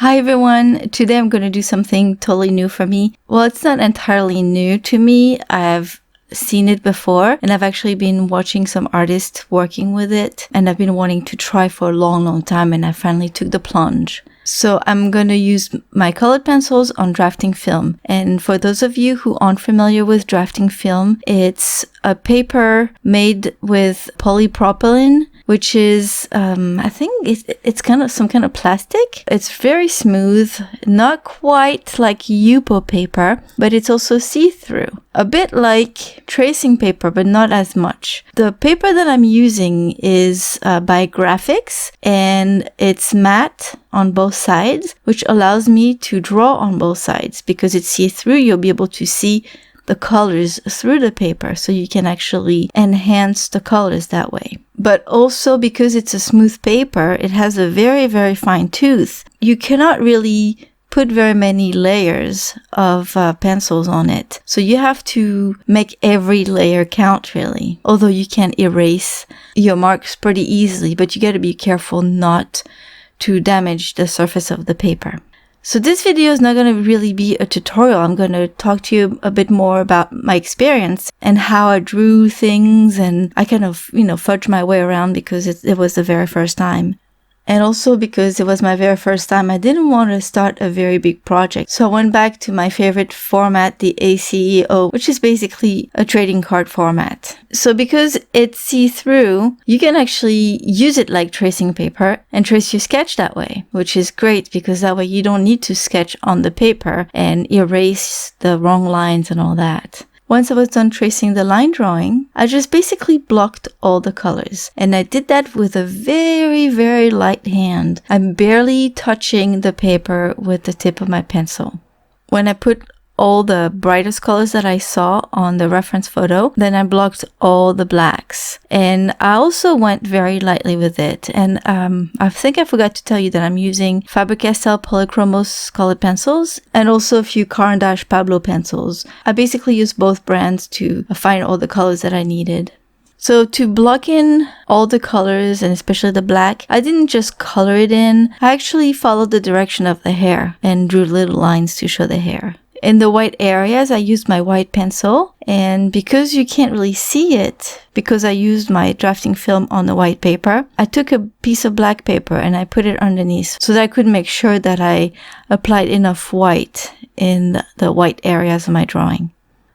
Hi everyone, today I'm going to do something totally new for me. Well, it's not entirely new to me. I've seen it before and I've actually been watching some artists working with it and I've been wanting to try for a long time and I finally took the plunge. So I'm going to use my colored pencils on drafting film. And for those of you who aren't familiar with drafting film, it's a paper made with polypropylene, which is, I think it's kind of some kind of plastic. It's very smooth, not quite like Yupo paper, but it's also see-through. A bit like tracing paper, but not as much. The paper that I'm using is by Graphics, and it's matte on both sides, which allows me to draw on both sides. Because it's see-through, you'll be able to see the colors through the paper, so you can actually enhance the colors that way. But also because it's a smooth paper, it has a very fine tooth. You cannot really put very many layers of pencils on it. So you have to make every layer count really. Although you can erase your marks pretty easily, but you got to be careful not to damage the surface of the paper. So this video is not going to really be a tutorial. I'm going to talk to you a bit more about my experience and how I drew things, and I kind of, fudged my way around because it was the very first time. And also because it was my very first time, I didn't want to start a very big project. So I went back to my favorite format, the ACEO, which is basically a trading card format. So because it's see-through, you can actually use it like tracing paper and trace your sketch that way, which is great because that way you don't need to sketch on the paper and erase the wrong lines and all that. Once I was done tracing the line drawing, I just basically blocked all the colors. And I did that with a very light hand. I'm barely touching the paper with the tip of my pencil. When I put all the brightest colors that I saw on the reference photo, then I blocked all the blacks. And I also went very lightly with it. And I think I forgot to tell you that I'm using Faber-Castell Polychromos colored pencils and also a few Caran d'Ache Pablo pencils. I basically used both brands to find all the colors that I needed. So to block in all the colors and especially the black, I didn't just color it in. I actually followed the direction of the hair and drew little lines to show the hair. In the white areas, I used my white pencil, and because you can't really see it, because I used my drafting film on the white paper, I took a piece of black paper and I put it underneath so that I could make sure that I applied enough white in the white areas of my drawing.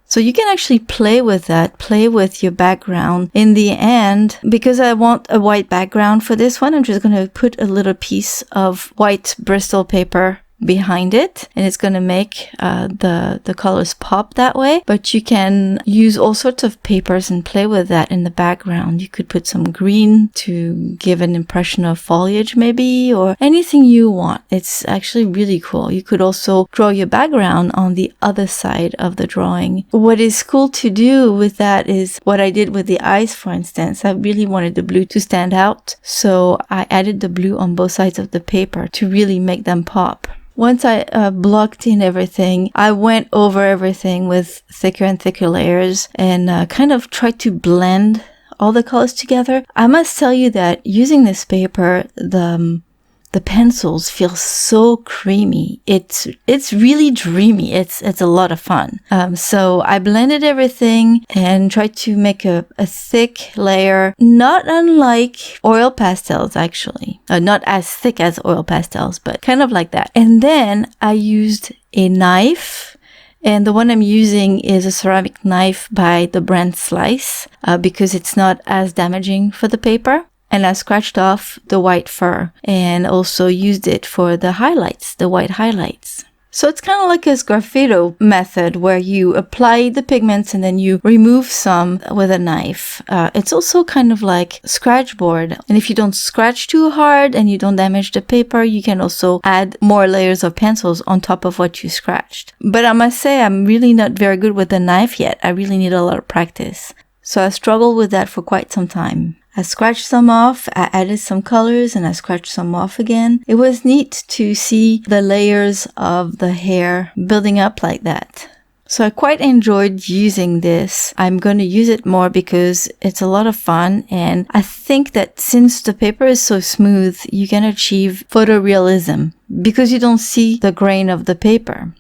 So you can actually play with that, play with your background. In the end, because I want a white background for this one, I'm just going to put a little piece of white Bristol paper behind it, and it's going to make the colors pop that way. But you can use all sorts of papers and play with that in the background. You could put some green to give an impression of foliage maybe, or anything you want. It's actually really cool. You could also draw your background on the other side of the drawing. What is cool to do with that is what I did with the eyes, for instance. I really wanted the blue to stand out, so I added the blue on both sides of the paper to really make them pop. Once I blocked in everything, I went over everything with thicker and thicker layers and kind of tried to blend all the colors together. I must tell you that using this paper, the pencils feel so creamy. It's really dreamy. It's a lot of fun. So I blended everything and tried to make a thick layer, not unlike oil pastels actually. Not as thick as oil pastels, but kind of like that. And then I used a knife. And the one I'm using is a ceramic knife by the brand Slice because it's not as damaging for the paper. And I scratched off the white fur and also used it for the highlights, the white highlights. So it's kind of like a sgraffito method where you apply the pigments and then you remove some with a knife. It's also kind of like scratch board. And if you don't scratch too hard and you don't damage the paper, you can also add more layers of pencils on top of what you scratched. But I must say I'm really not very good with the knife yet. I really need a lot of practice. So I struggled with that for quite some time. I scratched some off, I added some colors, and I scratched some off again. It was neat to see the layers of the hair building up like that. So I quite enjoyed using this. I'm going to use it more because it's a lot of fun, and I think that since the paper is so smooth, you can achieve photorealism because you don't see the grain of the paper.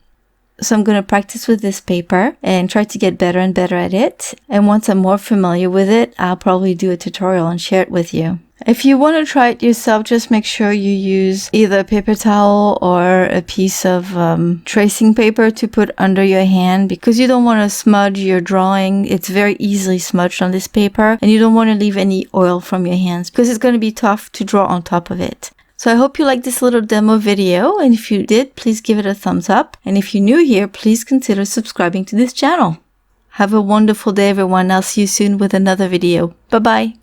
So I'm going to practice with this paper and try to get better and better at it. And once I'm more familiar with it, I'll probably do a tutorial and share it with you. If you want to try it yourself, just make sure you use either a paper towel or a piece of tracing paper to put under your hand, because you don't want to smudge your drawing. It's very easily smudged on this paper, and you don't want to leave any oil from your hands because it's going to be tough to draw on top of it. So I hope you liked this little demo video, and if you did, please give it a thumbs up. And if you're new here, please consider subscribing to this channel. Have a wonderful day, everyone. I'll see you soon with another video. Bye-bye.